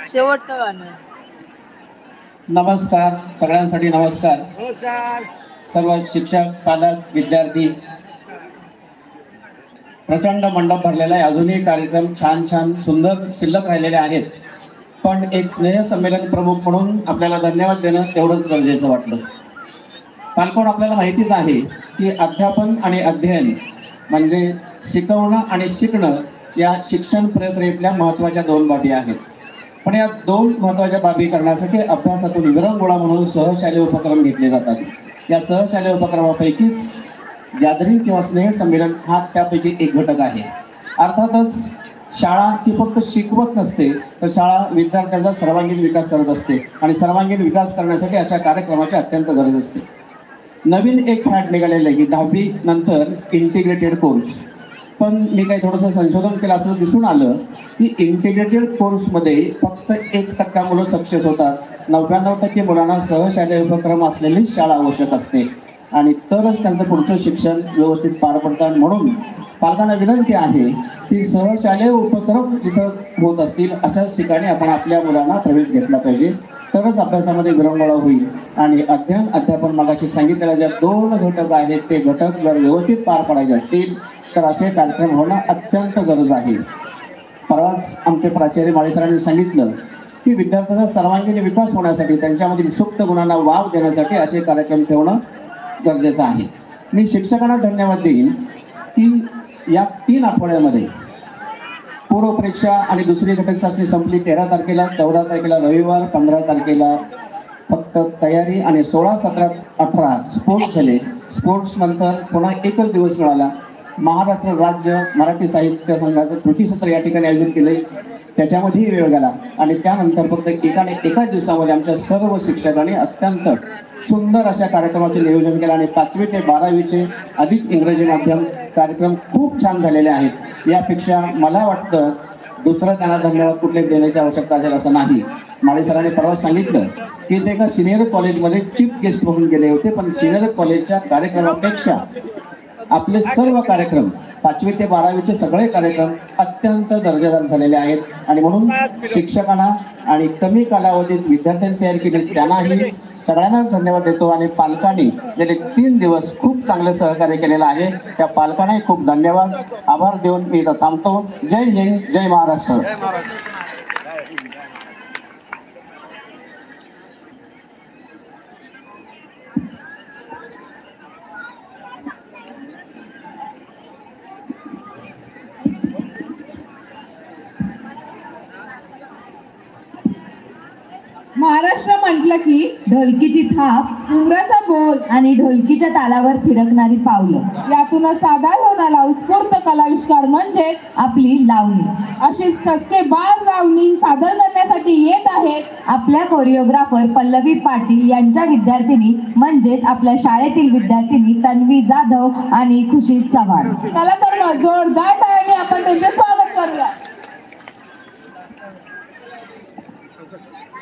शेवटचं गाणं. नमस्कार सगळ्यांसाठी. नमस्कार. नमस्कार सर्व शिक्षक, पालक, विद्यार्थी. प्रचंड मंडप भरलेला आहे. अजूनही कार्यक्रम छान छान सुंदर शिल्लक राहिलेले आहेत, पण एक स्नेहसंमेलन प्रमुख म्हणून आपल्याला धन्यवाद देणं तेवढंच गरजेचं वाटलं. पालकांना आपल्याला माहितीच आहे की अध्यापन आणि अध्ययन म्हणजे शिकवणं आणि शिकणं या शिक्षण प्रक्रियेतल्या महत्त्वाच्या दोन बाबी आहेत. पण या दोन महत्त्वाच्या बाबी करण्यासाठी अभ्यासातून विरंगुळा म्हणून सहशालेय उपक्रम घेतले जातात. या सहशालेय उपक्रमापैकीच गॅदरिंग किंवा स्नेहसंमेलन हा त्यापैकी एक घटक आहे. अर्थातच शाळा ही फक्त शिकवत नसते, तर शाळा विद्यार्थ्यांचा सर्वांगीण विकास करत असते आणि सर्वांगीण विकास करण्यासाठी अशा कार्यक्रमाची अत्यंत गरज असते. नवीन एक फॅट निघालेलं आहे की 10वी नंतर इंटिग्रेटेड कोर्स. पण मी काही थोडंसं संशोधन केलं असं दिसून आलं की इंटिग्रेटेड कोर्समध्ये फक्त 1% मुलं सक्सेस होतात. 99% मुलांना सहशालेय उपक्रम असलेली शाळा आवश्यक असते आणि तरच त्यांचं पुढचं शिक्षण व्यवस्थित पार पडतात. म्हणून पालकांना विनंती आहे की सहशालेय उपक्रम जिथं होत असतील अशाच ठिकाणी आपण आपल्या मुलांना प्रवेश घेतला पाहिजे, तरच अभ्यासामध्ये विरंगुळा होईल. आणि अध्ययन अध्यापन मगाशी सांगितलेल्या ज्या दोन घटक आहेत ते घटक जर व्यवस्थित पार पडायचे असतील तर असे कार्यक्रम होणं अत्यंत गरज आहे. परवाच आमचे प्राचार्य माळी सरांनी सांगितलं की विद्यार्थ्यांचा सर्वांगीण विकास होण्यासाठी, त्यांच्यामधील सुप्त गुणांना वाव देण्यासाठी असे कार्यक्रम ठेवणं गरजेचं आहे. मी शिक्षकांना धन्यवाद देईन की या 3 आठवड्यामध्ये पूर्वपरीक्षा आणि दुसरी घटक चाचणी संपली 13 तारखेला, 14 तारखेला रविवार, 15 तारखेला फक्त तयारी आणि 16, 17, 18 स्पोर्ट्स झाले. स्पोर्ट्स नंतर पुन्हा एकच दिवस मिळाला. महाराष्ट्र राज्य मराठी साहित्य संघाचं कृतीसत्र या ठिकाणी आयोजित केले, त्याच्यामध्येही वेळ गेला आणि त्यानंतर फक्त एकाच दिवसामध्ये आमच्या सर्व शिक्षकांनी अत्यंत सुंदर अशा कार्यक्रमाचे नियोजन केलं आणि 5वी ते 12वीचे अधिक इंग्रजी माध्यम कार्यक्रम खूप छान झालेले आहेत. यापेक्षा मला वाटतं दुसरं त्यांना धन्यवाद कुठले देण्याची आवश्यकता असेल असं नाही. माळी सरांनी परवा सांगितलं की ते एका सिनियर कॉलेजमध्ये चीफ गेस्ट म्हणून गेले होते, पण सिनियर कॉलेजच्या कार्यक्रमापेक्षा आपले सर्व कार्यक्रम 5वी ते 12वीचे सगळे कार्यक्रम अत्यंत दर्जेदार झालेले आहेत. आणि म्हणून शिक्षकांना आणि कमी कालावधीत विद्यार्थ्यांनी तयार केले त्यांनाही सगळ्यांनाच धन्यवाद देतो. आणि पालकांनी गेले 3 दिवस खूप चांगलं सहकार्य केलेलं आहे, त्या पालकांनाही खूप धन्यवाद, आभार देऊन मी इथं थांबतो. जय हिंद, जय महाराष्ट्र. महाराष्ट्र म्हटलं की ढोलकीची थाप, घुंगराचा बोल आणि ढोलकीच्या तालावर थिरकणारी पावलं यातूनच सादर होणारा उत्स्फूर्त कलाविष्कार म्हणजे आपली लावणी. अशीच ठसकेबाज लावणी सादर करण्यासाठी येत आहेत आपल्या कोरिओग्राफर पल्लवी पाटील यांच्या विद्यार्थिनी म्हणजेच आपल्या शाळेतील विद्यार्थिनी तन्वी जाधव आणि खुशी चव्हाण. चला तर जोरदार टाळ्यांनी आपण त्यांचे स्वागत करूया. रेडी